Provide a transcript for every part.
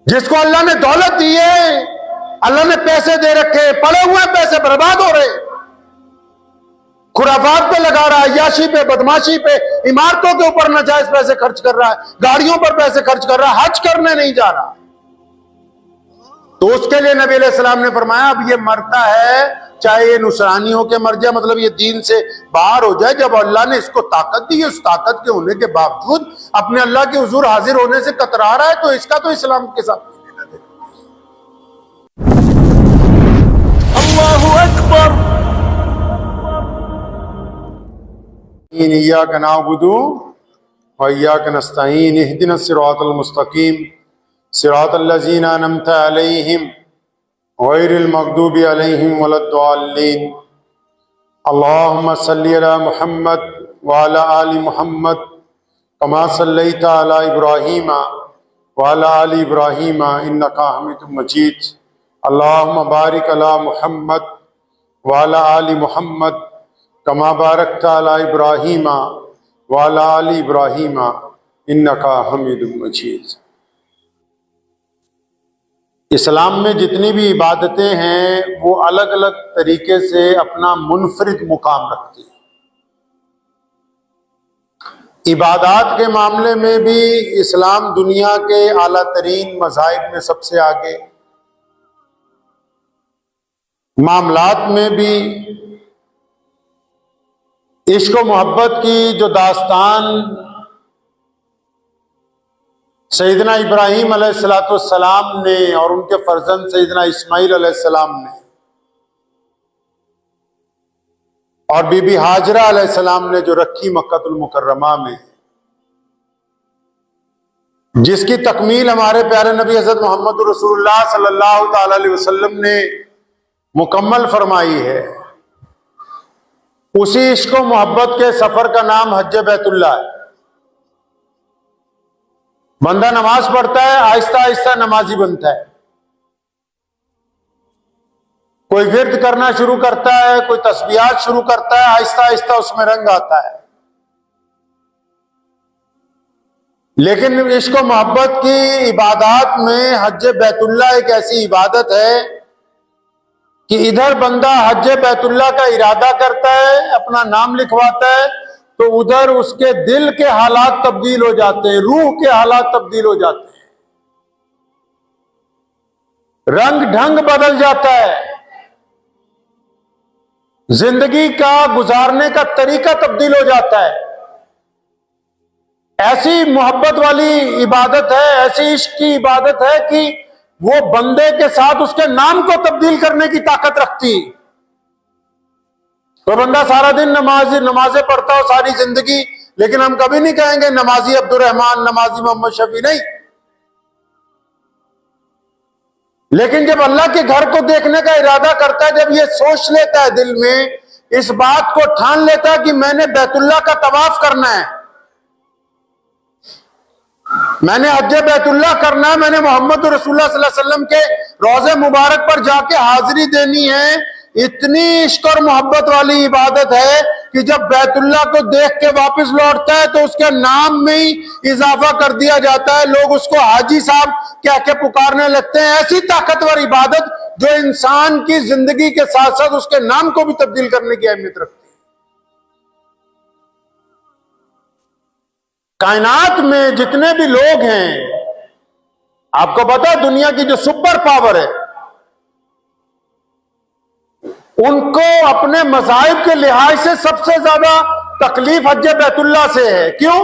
جس کو اللہ نے دولت دی ہے، اللہ نے پیسے دے رکھے، پڑے ہوئے پیسے برباد ہو رہے، خرافات پہ لگا رہا ہے، عیاشی پہ، بدماشی پہ، عمارتوں کے اوپر ناجائز پیسے خرچ کر رہا ہے، گاڑیوں پر پیسے خرچ کر رہا ہے، حج کرنے نہیں جا رہا۔ تو اس کے لیے نبی علیہ السلام نے فرمایا اب یہ مرتا ہے چاہے یہ نصرانی ہو کے مر جائے، مطلب یہ دین سے باہر ہو جائے، جب اللہ نے اس کو طاقت دی، اس طاقت کے ہونے کے باوجود اپنے اللہ کے حضور حاضر ہونے سے کترا رہا ہے، تو اس کا تو اسلام کے ساتھ اللہ اکبر۔ ایاک نعبد و ایاک نستعین اہدنا الصراط المستقیم صراط الذین انعمت علیہم غیر المغضوب علیہم ولا الضالین۔ اللہم صلی علی محمد وعلی آل محمد کما صلیت علی ابراہیم وعلی آل ابراہیم انکا حمید مجید۔ اللہم بارک علی محمد وعلی آل محمد کما بارکت علی ابراہیم وعلی آل ابراہیم انکا حمید مجید۔ اسلام میں جتنی بھی عبادتیں ہیں وہ الگ الگ طریقے سے اپنا منفرد مقام رکھتی ہیں۔ عبادات کے معاملے میں بھی اسلام دنیا کے اعلیٰ ترین مذاہب میں سب سے آگے، معاملات میں بھی عشق و محبت کی جو داستان سیدنا ابراہیم علیہ السلام نے اور ان کے فرزند سیدنا اسماعیل علیہ السلام نے اور بی بی ہاجرہ علیہ السلام نے جو رکھی مکہ المکرمہ میں، جس کی تکمیل ہمارے پیارے نبی حضرت محمد رسول اللہ صلی اللہ تعالی علیہ وسلم نے مکمل فرمائی ہے، اسی عشق و محبت کے سفر کا نام حج بیت اللہ ہے۔ بندہ نماز پڑھتا ہے، آہستہ آہستہ نمازی بنتا ہے، کوئی ورد کرنا شروع کرتا ہے، کوئی تسبیحات شروع کرتا ہے، آہستہ آہستہ اس میں رنگ آتا ہے۔ لیکن عشق و محبت کی عبادات میں حج بیت اللہ ایک ایسی عبادت ہے کہ ادھر بندہ حج بیت اللہ کا ارادہ کرتا ہے، اپنا نام لکھواتا ہے، تو ادھر اس کے دل کے حالات تبدیل ہو جاتے ہیں، روح کے حالات تبدیل ہو جاتے ہیں، رنگ ڈھنگ بدل جاتا ہے، زندگی کا گزارنے کا طریقہ تبدیل ہو جاتا ہے۔ ایسی محبت والی عبادت ہے، ایسی عشق کی عبادت ہے کہ وہ بندے کے ساتھ اس کے نام کو تبدیل کرنے کی طاقت رکھتی۔ تو بندہ سارا دن نمازیں پڑھتا ہو ساری زندگی، لیکن ہم کبھی نہیں کہیں گے نمازی عبد الرحمن، نمازی محمد شفیع، نہیں۔ لیکن جب اللہ کے گھر کو دیکھنے کا ارادہ کرتا ہے، جب یہ سوچ لیتا ہے دل میں، اس بات کو ٹھان لیتا ہے کہ میں نے بیت اللہ کا طواف کرنا ہے، میں نے حج بیت اللہ کرنا ہے، میں نے محمد رسول اللہ صلی اللہ علیہ وسلم کے روضے مبارک پر جا کے حاضری دینی ہے، اتنی عشق اور محبت والی عبادت ہے کہ جب بیت اللہ کو دیکھ کے واپس لوٹتا ہے تو اس کے نام میں ہی اضافہ کر دیا جاتا ہے، لوگ اس کو حاجی صاحب کہہ کے پکارنے لگتے ہیں۔ ایسی طاقتور عبادت جو انسان کی زندگی کے ساتھ ساتھ اس کے نام کو بھی تبدیل کرنے کی اہمیت رکھتی ہے۔ کائنات میں جتنے بھی لوگ ہیں، آپ کو پتا ہے دنیا کی جو سپر پاور ہے، ان کو اپنے مذاہب کے لحاظ سے سب سے زیادہ تکلیف حج بیت اللہ سے ہے۔ کیوں؟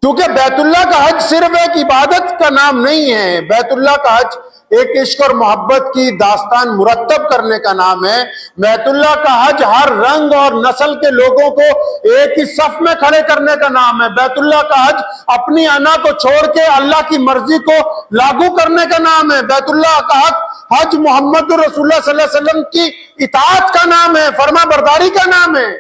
کیونکہ بیت اللہ کا حج صرف ایک عبادت کا نام نہیں ہے، بیت اللہ کا حج ایک عشق اور محبت کی داستان مرتب کرنے کا نام ہے۔ بیت اللہ کا حج ہر رنگ اور نسل کے لوگوں کو ایک ہی صف میں کھڑے کرنے کا نام ہے۔ بیت اللہ کا حج اپنی انا کو چھوڑ کے اللہ کی مرضی کو لاگو کرنے کا نام ہے۔ بیت اللہ کا حج محمد رسول اللہ صلی اللہ علیہ وسلم کی اطاعت کا نام ہے، فرما برداری کا نام ہے،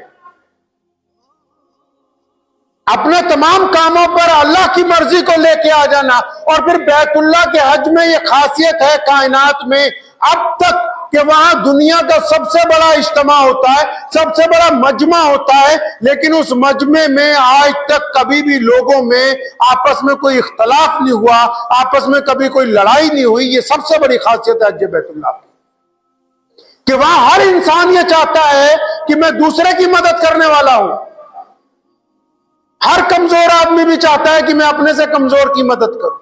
اپنے تمام کاموں پر اللہ کی مرضی کو لے کے آ جانا۔ اور پھر بیت اللہ کے حج میں یہ خاصیت ہے کائنات میں اب تک کہ وہاں دنیا کا سب سے بڑا اجتماع ہوتا ہے، سب سے بڑا مجمع ہوتا ہے، لیکن اس مجمع میں آج تک کبھی بھی لوگوں میں آپس میں کوئی اختلاف نہیں ہوا، آپس میں کبھی کوئی لڑائی نہیں ہوئی۔ یہ سب سے بڑی خاصیت ہے حج بیت اللہ کی، کہ وہاں ہر انسان یہ چاہتا ہے کہ میں دوسرے کی مدد کرنے والا ہوں۔ ہر کمزور آدمی بھی چاہتا ہے کہ میں اپنے سے کمزور کی مدد کروں۔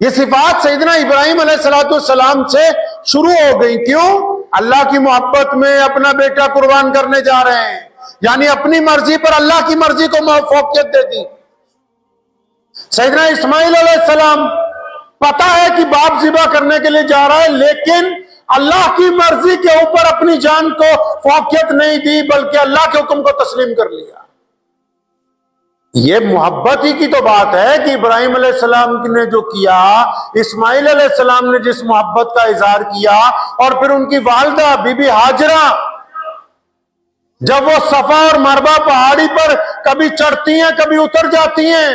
یہ صفات سیدنا ابراہیم علیہ السلام سے شروع ہو گئی۔ کیوں؟ اللہ کی محبت میں اپنا بیٹا قربان کرنے جا رہے ہیں، یعنی اپنی مرضی پر اللہ کی مرضی کو فوقیت دے دی۔ سیدنا اسماعیل علیہ السلام پتا ہے کہ باپ ذبح کرنے کے لیے جا رہا ہے، لیکن اللہ کی مرضی کے اوپر اپنی جان کو فوقیت نہیں دی، بلکہ اللہ کے حکم کو تسلیم کر لیا۔ یہ محبت ہی کی تو بات ہے کہ ابراہیم علیہ السلام نے جو کیا، اسماعیل علیہ السلام نے جس محبت کا اظہار کیا، اور پھر ان کی والدہ بی بی ہاجرہ جب وہ صفا اور مروہ پہاڑی پر کبھی چڑھتی ہیں کبھی اتر جاتی ہیں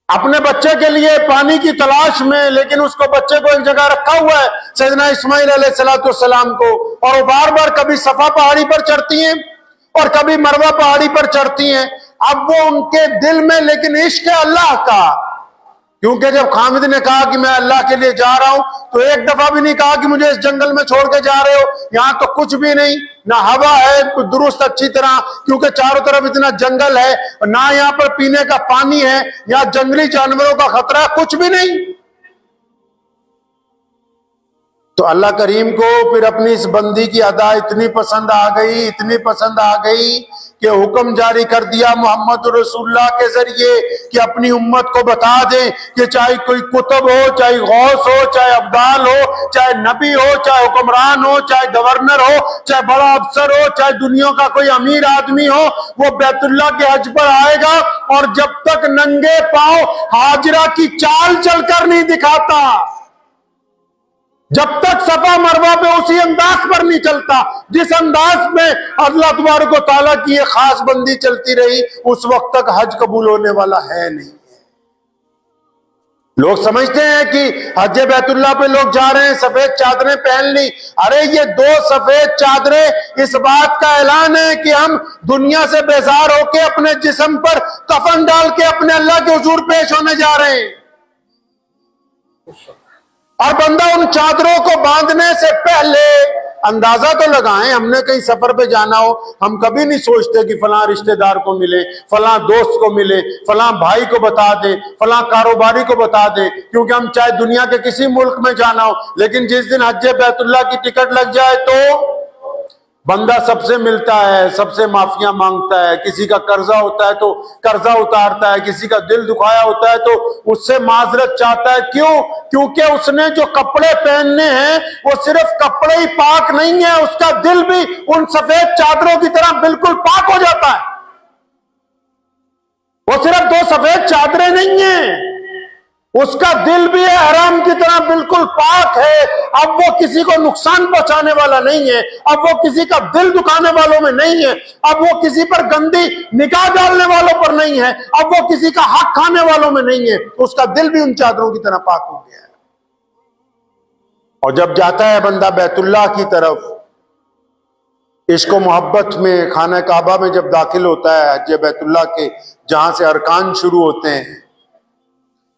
اپنے بچے کے لیے پانی کی تلاش میں، لیکن اس کو بچے کو ایک جگہ رکھا ہوا ہے سیدنا اسماعیل علیہ السلام کو، اور وہ بار بار کبھی صفا پہاڑی پر چڑھتی ہیں اور کبھی مروہ پہاڑی پر چڑھتی ہیں۔ اب وہ ان کے دل میں لیکن عشق ہے اللہ کا، کیونکہ جب خامد نے کہا کہ میں اللہ کے لیے جا رہا ہوں تو ایک دفعہ بھی نہیں کہا کہ مجھے اس جنگل میں چھوڑ کے جا رہے ہو، یہاں تو کچھ بھی نہیں، نہ ہوا ہے درست اچھی طرح کیونکہ چاروں طرف اتنا جنگل ہے، نہ یہاں پر پینے کا پانی ہے، یہاں جنگلی جانوروں کا خطرہ ہے، کچھ بھی نہیں۔ تو اللہ کریم کو پھر اپنی اس بندی کی ادا اتنی پسند آ گئی، اتنی پسند آ گئی کہ حکم جاری کر دیا محمد رسول اللہ کے ذریعے کہ اپنی امت کو بتا دیں کہ چاہے کوئی کتب ہو، چاہے غوث ہو، چاہے ابدال ہو، چاہے نبی ہو، چاہے حکمران ہو، چاہے گورنر ہو، چاہے بڑا افسر ہو، چاہے دنیا کا کوئی امیر آدمی ہو، وہ بیت اللہ کے حج پر آئے گا اور جب تک ننگے پاؤں ہاجرہ کی چال چل کر نہیں دکھاتا، جب تک صفا مروہ پہ اسی انداز پر نہیں چلتا جس انداز میں اللہ تبارک و تعالیٰ کی یہ خاص بندی چلتی رہی، اس وقت تک حج قبول ہونے والا ہے نہیں۔ لوگ سمجھتے ہیں کہ حج بیت اللہ پہ لوگ جا رہے ہیں سفید چادریں پہن لی، ارے یہ 2 سفید چادریں اس بات کا اعلان ہے کہ ہم دنیا سے بیزار ہو کے اپنے جسم پر کفن ڈال کے اپنے اللہ کے حضور پیش ہونے جا رہے ہیں، اور بندہ ان چادروں کو باندھنے سے پہلے اندازہ تو لگائیں۔ ہم نے کہیں سفر پہ جانا ہو، ہم کبھی نہیں سوچتے کہ فلاں رشتہ دار کو ملے، فلاں دوست کو ملے، فلاں بھائی کو بتا دے، فلاں کاروباری کو بتا دے، کیونکہ ہم چاہے دنیا کے کسی ملک میں جانا ہو، لیکن جس دن حج بیت اللہ کی ٹکٹ لگ جائے تو بندہ سب سے ملتا ہے، سب سے معافیاں مانگتا ہے، کسی کا قرضہ ہوتا ہے تو قرضہ اتارتا ہے، کسی کا دل دکھایا ہوتا ہے تو اس سے معذرت چاہتا ہے۔ کیوں؟ کیونکہ اس نے جو کپڑے پہننے ہیں وہ صرف کپڑے ہی پاک نہیں ہیں، اس کا دل بھی ان سفید چادروں کی طرح بالکل پاک ہو جاتا ہے۔ وہ صرف 2 سفید چادریں نہیں ہیں، اس کا دل بھی احرام کی طرح بالکل پاک ہے۔ اب وہ کسی کو نقصان پہنچانے والا نہیں ہے، اب وہ کسی کا دل دکھانے والوں میں نہیں ہے، اب وہ کسی پر گندی نگاہ ڈالنے والوں پر نہیں ہے، اب وہ کسی کا حق کھانے والوں میں نہیں ہے، اس کا دل بھی ان چادروں کی طرح پاک ہو گیا ہے۔ اور جب جاتا ہے بندہ بیت اللہ کی طرف عشق و محبت میں، خانہ کعبہ میں جب داخل ہوتا ہے حج بیت اللہ کے جہاں سے ارکان شروع ہوتے ہیں،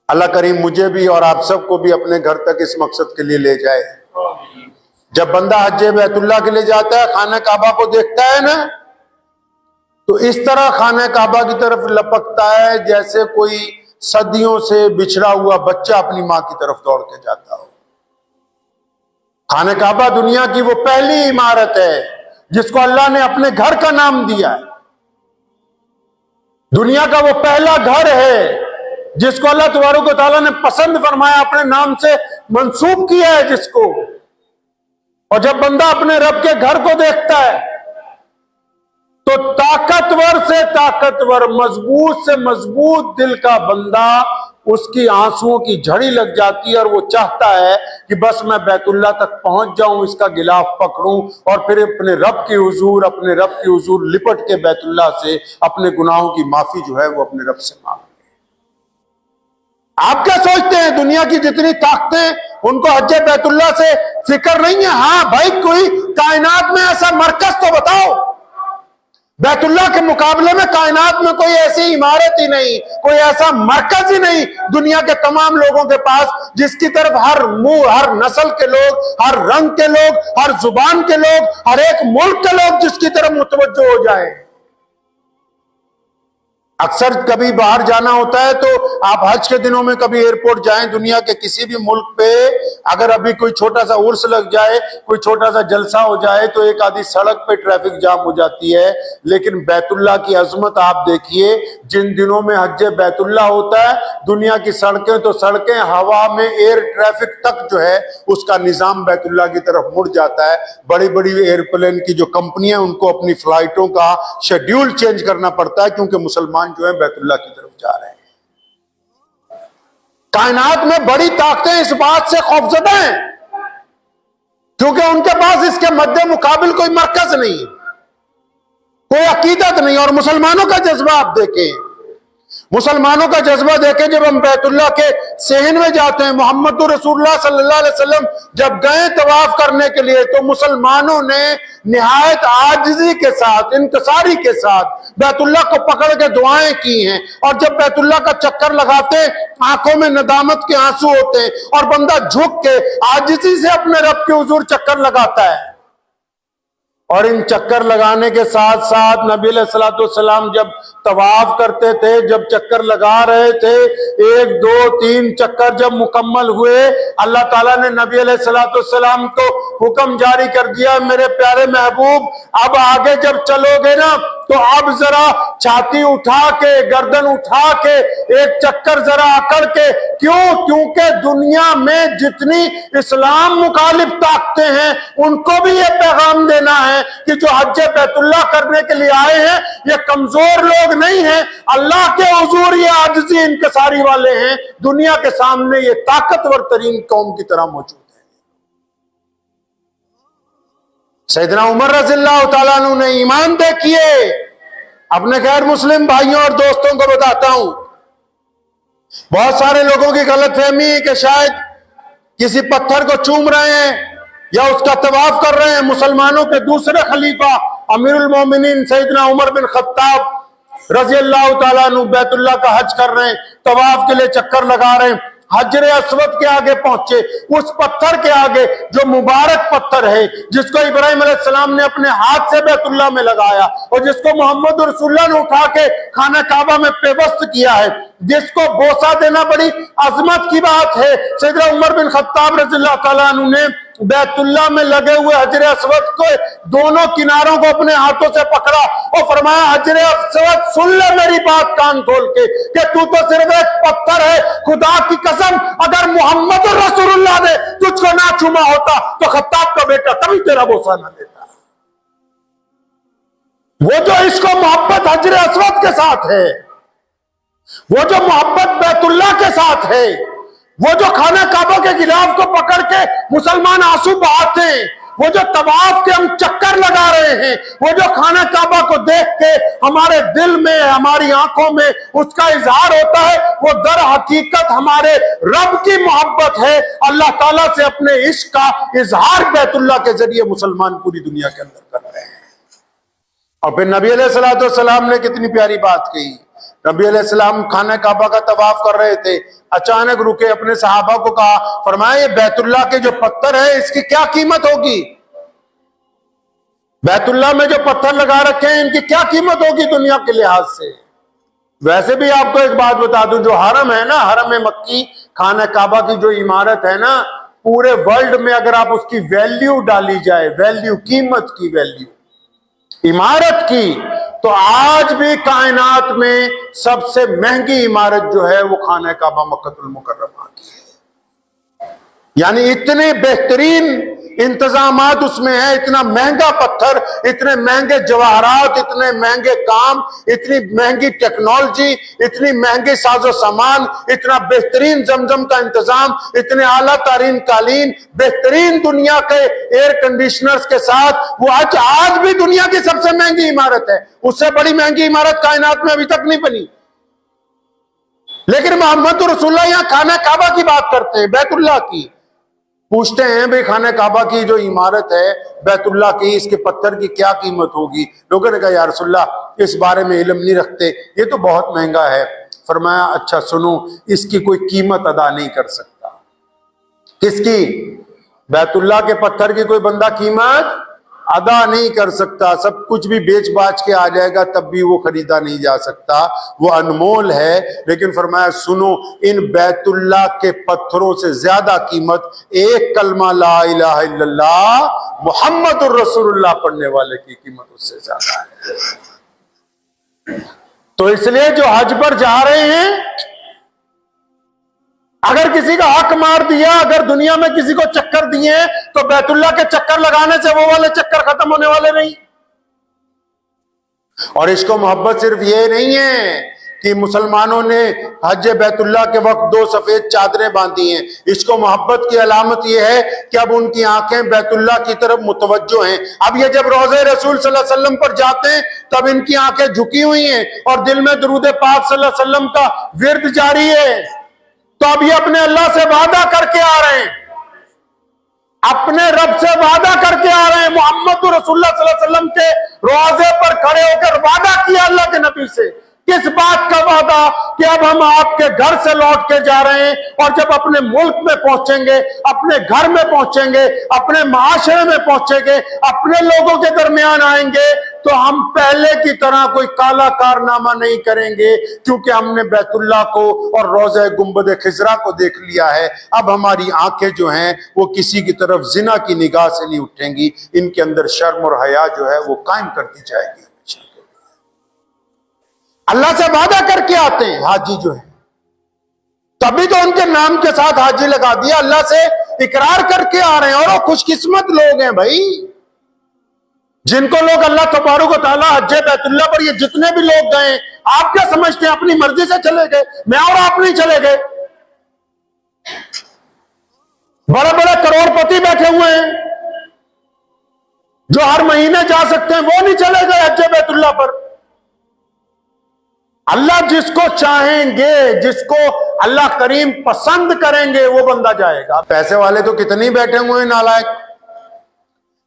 اللہ کریم مجھے بھی اور آپ سب کو بھی اپنے گھر تک اس مقصد کے لیے لے جائے۔ جب بندہ حج بیت اللہ کے لیے جاتا ہے، خانہ کعبہ کو دیکھتا ہے نا، تو اس طرح خانہ کعبہ کی طرف لپکتا ہے جیسے کوئی صدیوں سے بچھڑا ہوا بچہ اپنی ماں کی طرف دوڑ کے جاتا ہو۔ خانہ کعبہ دنیا کی وہ پہلی عمارت ہے جس کو اللہ نے اپنے گھر کا نام دیا ہے، دنیا کا وہ پہلا گھر ہے جس کو اللہ تبارک و تعالیٰ نے پسند فرمایا، اپنے نام سے منسوب کیا ہے جس کو۔ اور جب بندہ اپنے رب کے گھر کو دیکھتا ہے تو طاقتور سے طاقتور، مضبوط سے مضبوط دل کا بندہ، اس کی آنسوؤں کی جھڑی لگ جاتی ہے اور وہ چاہتا ہے کہ بس میں بیت اللہ تک پہنچ جاؤں، اس کا غلاف پکڑوں اور پھر اپنے رب کے حضور لپٹ کے بیت اللہ سے اپنے گناہوں کی معافی جو ہے وہ اپنے رب سے مانگ۔ آپ کیا سوچتے ہیں دنیا کی جتنی طاقتیں ان کو حج بیت اللہ سے فکر نہیں ہے؟ ہاں بھائی، کوئی کائنات میں ایسا مرکز تو بتاؤ۔ بیت اللہ کے مقابلے میں کائنات میں کوئی ایسی عمارت ہی نہیں، کوئی ایسا مرکز ہی نہیں دنیا کے تمام لوگوں کے پاس جس کی طرف ہر منہ، ہر نسل کے لوگ، ہر رنگ کے لوگ، ہر زبان کے لوگ، ہر ایک ملک کے لوگ جس کی طرف متوجہ ہو جائیں۔ اکثر کبھی باہر جانا ہوتا ہے تو آپ حج کے دنوں میں کبھی ایئرپورٹ جائیں، دنیا کے کسی بھی ملک پہ اگر ابھی کوئی چھوٹا سا عرس لگ جائے، کوئی چھوٹا سا جلسہ ہو جائے تو ایک آدھی سڑک پہ ٹریفک جام ہو جاتی ہے، لیکن بیت اللہ کی عظمت آپ دیکھیے، جن دنوں میں حج بیت اللہ ہوتا ہے دنیا کی سڑکیں تو سڑکیں، ہوا میں ایئر ٹریفک تک جو ہے اس کا نظام بیت اللہ کی طرف مڑ جاتا ہے۔ بڑی بڑی ایئرپلین کی جو کمپنیاں ان کو اپنی فلائٹوں کا شیڈیول چینج کرنا پڑتا ہے کیونکہ مسلمان جو ہے بیت اللہ کی طرف جا رہے ہیں۔ کائنات میں بڑی طاقتیں اس بات سے خوفزدہ ہیں کیونکہ ان کے پاس اس کے مد مقابل کوئی مرکز نہیں، کوئی عقیدت نہیں۔ اور مسلمانوں کا جذبہ آپ دیکھیں، مسلمانوں کا جذبہ دیکھیں، جب ہم بیت اللہ کے صحن میں جاتے ہیں، محمد رسول اللہ صلی اللہ علیہ وسلم جب گئے طواف کرنے کے لیے تو مسلمانوں نے نہایت عاجزی کے ساتھ، انکساری کے ساتھ بیت اللہ کو پکڑ کے دعائیں کی ہیں، اور جب بیت اللہ کا چکر لگاتے آنکھوں میں ندامت کے آنسو ہوتے ہیں اور بندہ جھک کے عاجزی سے اپنے رب کے حضور چکر لگاتا ہے۔ اور ان چکر لگانے کے ساتھ ساتھ نبی علیہ الصلوۃ والسلام جب طواف کرتے تھے، جب چکر لگا رہے تھے، 1 2 3 چکر جب مکمل ہوئے، اللہ تعالیٰ نے نبی علیہ الصلوۃ والسلام کو حکم جاری کر دیا، میرے پیارے محبوب اب آگے جب چلو گے نا تو اب ذرا چھاتی اٹھا کے، گردن اٹھا کے ایک چکر ذرا اکڑ کے، کیونکہ دنیا میں جتنی اسلام مخالف طاقتیں ہیں ان کو بھی یہ پیغام دینا ہے کہ جو حج بیت اللہ کرنے کے لیے آئے ہیں یہ کمزور لوگ نہیں ہیں، اللہ کے حضور یہ عاجزی انکساری والے ہیں، دنیا کے سامنے یہ طاقتور ترین قوم کی طرح موجود ہے۔ سیدنا عمر رضی اللہ تعالیٰ عنہ نے ایمان دیکھیے، اپنے غیر مسلم بھائیوں اور دوستوں کو بتاتا ہوں، بہت سارے لوگوں کی غلط فہمی ہے کہ شاید کسی پتھر کو چوم رہے ہیں یا اس کا طواف کر رہے ہیں۔ مسلمانوں کے دوسرے خلیفہ امیر المومنین سیدنا عمر بن خطاب رضی اللہ تعالیٰ عنہ بیت اللہ کا حج کر رہے ہیں، طواف کے لیے چکر لگا رہے ہیں، حجر اسود کے آگے پہنچے، اس پتھر کے آگے جو مبارک پتھر ہے جس کو ابراہیم علیہ السلام نے اپنے ہاتھ سے بیت اللہ میں لگایا اور جس کو محمد رسول اللہ نے اٹھا کے خانہ کعبہ میں پیوست کیا ہے، جس کو بوسہ دینا بڑی عظمت کی بات ہے، سیدنا عمر بن خطاب رضی اللہ تعالیٰ عنہ نے بیت اللہ میں لگے ہوئے حجر اسود کو دونوں کناروں کو اپنے ہاتھوں سے پکڑا اور فرمایا، حجر اسود سن لے میری بات کان کھول کے کہ تو صرف ایک پتھر ہے، خدا کی قسم اگر محمد رسول اللہ نے تجھ کو نہ چوما ہوتا تو خطاب کا بیٹا کبھی تیرا بوسہ نہ دیتا۔ وہ جو عشق و محبت حجر اسود کے ساتھ ہے، وہ جو محبت بیت اللہ کے ساتھ ہے، وہ جو خانہ کعبہ کے غلاف کو پکڑ کے مسلمان آنسو بہاتے ہیں، وہ جو طواف کے ہم چکر لگا رہے ہیں، وہ جو خانہ کعبہ کو دیکھ کے ہمارے دل میں، ہماری آنکھوں میں اس کا اظہار ہوتا ہے، وہ در حقیقت ہمارے رب کی محبت ہے۔ اللہ تعالیٰ سے اپنے عشق کا اظہار بیت اللہ کے ذریعے مسلمان پوری دنیا کے اندر کر رہے ہیں۔ اور پھر نبی علیہ الصلوۃ والسلام نے کتنی پیاری بات کہی۔ نبی علیہ السلام خانہ کعبہ کا طواف کر رہے تھے، اچانک رکے، اپنے صحابہ کو کہا، فرمایا یہ بیت اللہ کے جو پتھر ہے اس کی کیا قیمت ہوگی؟ بیت اللہ میں جو پتھر لگا رکھے ہیں ان کی کیا قیمت ہوگی دنیا کے لحاظ سے؟ ویسے بھی آپ کو ایک بات بتا دوں، جو حرم ہے نا، حرم مکی، خانہ کعبہ کی جو عمارت ہے نا، پورے ورلڈ میں اگر آپ اس کی ویلیو ڈالی جائے، ویلیو، قیمت کی ویلیو عمارت کی، تو آج بھی کائنات میں سب سے مہنگی عمارت جو ہے وہ خانہ کعبہ مکہ المکرمہ کی ہے۔ یعنی اتنے بہترین انتظامات اس میں ہیں، اتنا مہنگا پتھر، اتنے مہنگے جواہرات، اتنے مہنگے کام، اتنی مہنگی ٹیکنالوجی، اتنی مہنگی ساز و سامان، اتنا بہترین زمزم کا انتظام، اتنے اعلیٰ ترین قالین، بہترین دنیا کے ایئر کنڈیشنرز کے ساتھ، وہ آج بھی دنیا کی سب سے مہنگی عمارت ہے۔ اس سے بڑی مہنگی عمارت کائنات میں ابھی تک نہیں بنی۔ لیکن محمد رسول اللہ یہاں خانہ کعبہ کی بات کرتے ہیں، بیت اللہ کی۔ پوچھتے ہیں بھئی خانہ کعبہ کی جو عمارت ہے بیت اللہ کی، اس کے پتھر کی کیا قیمت ہوگی؟ لوگوں نے کہا یا رسول اللہ اس بارے میں علم نہیں رکھتے، یہ تو بہت مہنگا ہے۔ فرمایا اچھا سنو، اس کی کوئی قیمت ادا نہیں کر سکتا۔ کس کی؟ بیت اللہ کے پتھر کی کوئی بندہ قیمت ادا نہیں کر سکتا، سب کچھ بھی بیچ باچ کے آ جائے گا تب بھی وہ خریدا نہیں جا سکتا، وہ انمول ہے۔ لیکن فرمایا سنو، ان بیت اللہ کے پتھروں سے زیادہ قیمت ایک کلمہ لا الہ الا اللہ محمد الرسول اللہ پڑھنے والے کی قیمت اس سے زیادہ ہے۔ تو اس لیے جو حج پر جا رہے ہیں، اگر کسی کا حق مار دیا، اگر دنیا میں کسی کو چکر دیے تو بیت اللہ کے چکر لگانے سے وہ والے چکر ختم ہونے والے نہیں۔ اور عشق و محبت صرف یہ نہیں ہے کہ مسلمانوں نے حج بیت اللہ کے وقت 2 سفید چادریں باندھی ہیں۔ عشق و محبت کی علامت یہ ہے کہ اب ان کی آنکھیں بیت اللہ کی طرف متوجہ ہیں۔ اب یہ جب روضہ رسول صلی اللہ علیہ وسلم پر جاتے ہیں تب ان کی آنکھیں جھکی ہوئی ہیں اور دل میں درود پاک صلی اللہ علیہ وسلم کا ورد جاری ہے۔ تو اب یہ اپنے اللہ سے وعدہ کر کے آ رہے ہیں، اپنے رب سے وعدہ کر کے آ رہے ہیں۔ محمد رسول اللہ صلی اللہ علیہ وسلم کے روضے پر کھڑے ہو کر وعدہ کیا اللہ کے نبی سے۔ کس بات کا وعدہ؟ کہ اب ہم آپ کے گھر سے لوٹ کے جا رہے ہیں، اور جب اپنے ملک میں پہنچیں گے، اپنے گھر میں پہنچیں گے، اپنے معاشرے میں پہنچیں گے، اپنے لوگوں کے درمیان آئیں گے تو ہم پہلے کی طرح کوئی کالا کارنامہ نہیں کریں گے، کیونکہ ہم نے بیت اللہ کو اور روضہ گنبد خضرا کو دیکھ لیا ہے۔ اب ہماری آنکھیں جو ہیں وہ کسی کی طرف زنا کی نگاہ سے نہیں اٹھیں گی، ان کے اندر شرم اور حیا جو ہے وہ قائم کر دی جائے گی۔ اللہ سے وعدہ کر کے آتے ہیں حاجی جو ہے، تبھی تو ان کے نام کے ساتھ حاجی لگا دیا، اللہ سے اقرار کر کے آ رہے ہیں۔ اور وہ خوش قسمت لوگ ہیں بھائی، جن کو لوگ اللہ تبارک و تعالیٰ حج بیت اللہ پر، یہ جتنے بھی لوگ گئے، آپ کیا سمجھتے ہیں اپنی مرضی سے چلے گئے؟ میں اور آپ نہیں چلے گئے۔ بڑے بڑے کروڑ پتی بیٹھے ہوئے ہیں جو ہر مہینے جا سکتے ہیں، وہ نہیں چلے گئے حج بیت اللہ پر۔ اللہ جس کو چاہیں گے، جس کو اللہ کریم پسند کریں گے، وہ بندہ جائے گا۔ پیسے والے تو کتنے بیٹھے ہوئے ہیں نالائق،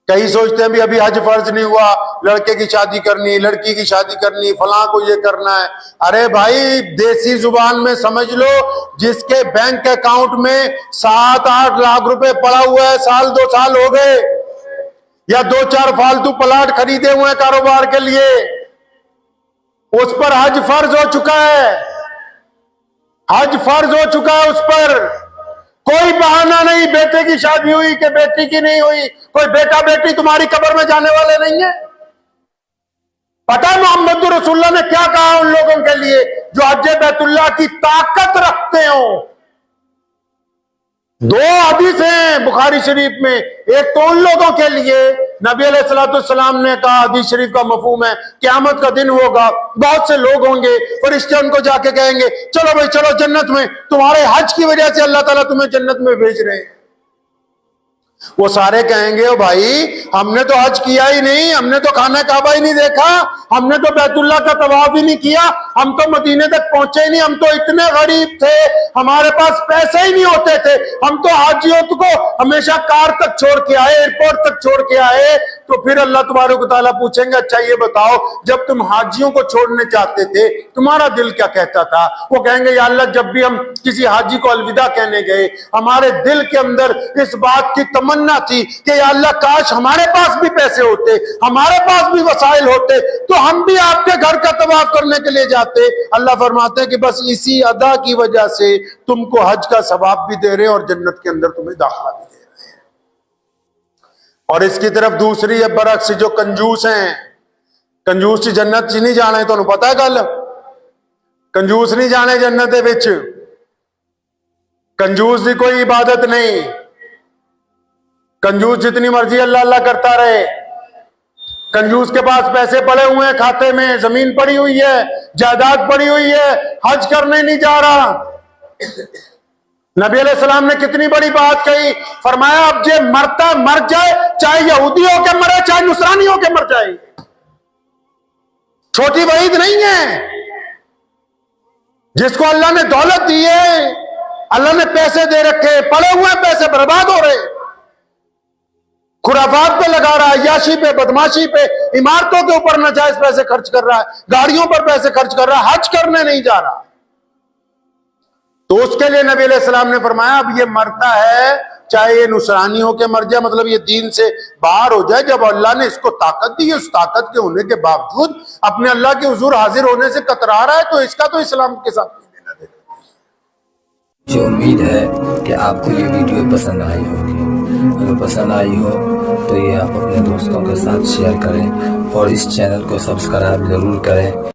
کئی سوچتے ہیں بھی ابھی حج فرض نہیں ہوا، لڑکے کی شادی کرنی، لڑکی کی شادی کرنی، فلاں کو یہ کرنا ہے۔ ارے بھائی دیسی زبان میں سمجھ لو، جس کے بینک اکاؤنٹ میں 7-8 لاکھ روپے پڑا ہوا ہے، 1-2 سال ہو گئے، یا 2-4 فالتو پلاٹ خریدے ہوئے ہیں کاروبار کے لیے، اس پر حج فرض ہو چکا ہے، حج فرض ہو چکا ہے اس پر۔ کوئی بہانہ نہیں، بیٹے کی شادی ہوئی کہ بیٹی کی نہیں ہوئی، کوئی بیٹا بیٹی تمہاری قبر میں جانے والے نہیں ہیں۔ پتہ ہے محمد رسول اللہ نے کیا کہا ان لوگوں کے لیے جو حج بیت اللہ کی طاقت رکھتے ہوں؟ 2 حدیث ہیں بخاری شریف میں، ایک تو ان لوگوں کے لیے نبی علیہ الصلوۃ والسلام نے کہا، حدیث شریف کا مفہوم ہے قیامت کا دن ہوگا، بہت سے لوگ ہوں گے، فرشتے ان کو جا کے کہیں گے چلو بھائی چلو جنت میں، تمہارے حج کی وجہ سے اللہ تعالیٰ تمہیں جنت میں بھیج رہے ہیں۔ وہ سارے کہیں گے او بھائی ہم نے تو حج کیا ہی نہیں، ہم نے تو خانہ کعبہ ہی نہیں دیکھا، ہم نے تو بیت اللہ کا طواف ہی نہیں کیا، ہم تو مدینے تک پہنچے ہی نہیں، ہم تو اتنے غریب تھے، ہمارے پاس پیسے ہی نہیں ہوتے تھے، ہم تو حاجیوں کو ہمیشہ کار تک چھوڑ کے آئے، ایئرپورٹ تک چھوڑ کے آئے۔ تو پھر اللہ تبارک و تعالیٰ پوچھیں گے اچھا یہ بتاؤ جب تم حاجیوں کو چھوڑنے چاہتے تھے تمہارا دل کیا کہتا تھا؟ وہ کہیں گے یا اللہ جب بھی ہم کسی حاجی کو الوداع کہنے گئے ہمارے دل کے اندر اس بات کی تمنا تھی کہ یا اللہ کاش ہمارے پاس بھی پیسے ہوتے، ہمارے پاس بھی وسائل ہوتے تو ہم بھی آپ کے گھر کا طواف کرنے کے لیے جاتے۔ اللہ فرماتے ہیں کہ بس اسی ادا کی وجہ سے تم کو حج کا ثواب بھی دے رہے ہیں اور جنت کے اندر تمہیں داخلہ بھی دے رہے ہیں۔ اور اس کی طرف دوسری ہے برعکس جو کنجوس ہیں، کنجوس جنت نہیں جانے، تو پتہ ہے گل کنجوس نہیں جانے جنت دے وچ، کنجوس دی کوئی عبادت نہیں، کنجوس جتنی مرضی اللہ اللہ کرتا رہے، کنجوس کے پاس پیسے پڑے ہوئے ہیں کھاتے میں، زمین پڑی ہوئی ہے، جائیداد پڑی ہوئی ہے، حج کرنے نہیں جا رہا۔ نبی علیہ السلام نے کتنی بڑی بات کہی، فرمایا اب جو مرتا مر جائے، چاہے یہودی ہو کے مرے چاہے نصرانی ہو کے مر جائے، چھوٹی وعید نہیں ہے۔ جس کو اللہ نے دولت دی ہے، اللہ نے پیسے دے رکھے, پڑے ہوئے پیسے برباد ہو رہے, خرافات پہ لگا رہا ہے, عیاشی پہ, بدماشی پہ, عمارتوں کے اوپر ناجائز پیسے خرچ کر رہا ہے, گاڑیوں پر پیسے خرچ کر رہا ہے, حج کرنے نہیں جا رہا. تو اس کے لیے نبی علیہ السلام نے فرمایا اب یہ مرتا ہے چاہے یہ نصرانی ہو کے مر جائے, مطلب یہ دین سے باہر ہو جائے, جب اللہ نے اس کو طاقت دی, اس طاقت کے ہونے کے باوجود اپنے اللہ کے حضور حاضر ہونے سے کترا رہا ہے, تو اس کا تو اسلام کے ساتھ نہیں لینا دینا. مجھے امید ہے کہ آپ کو یہ ویڈیو پسند آئی ہوگی. اگر پسند آئی ہو تو یہ آپ اپنے دوستوں کے ساتھ شیئر کریں اور اس چینل کو سبسکرائب ضرور کریں.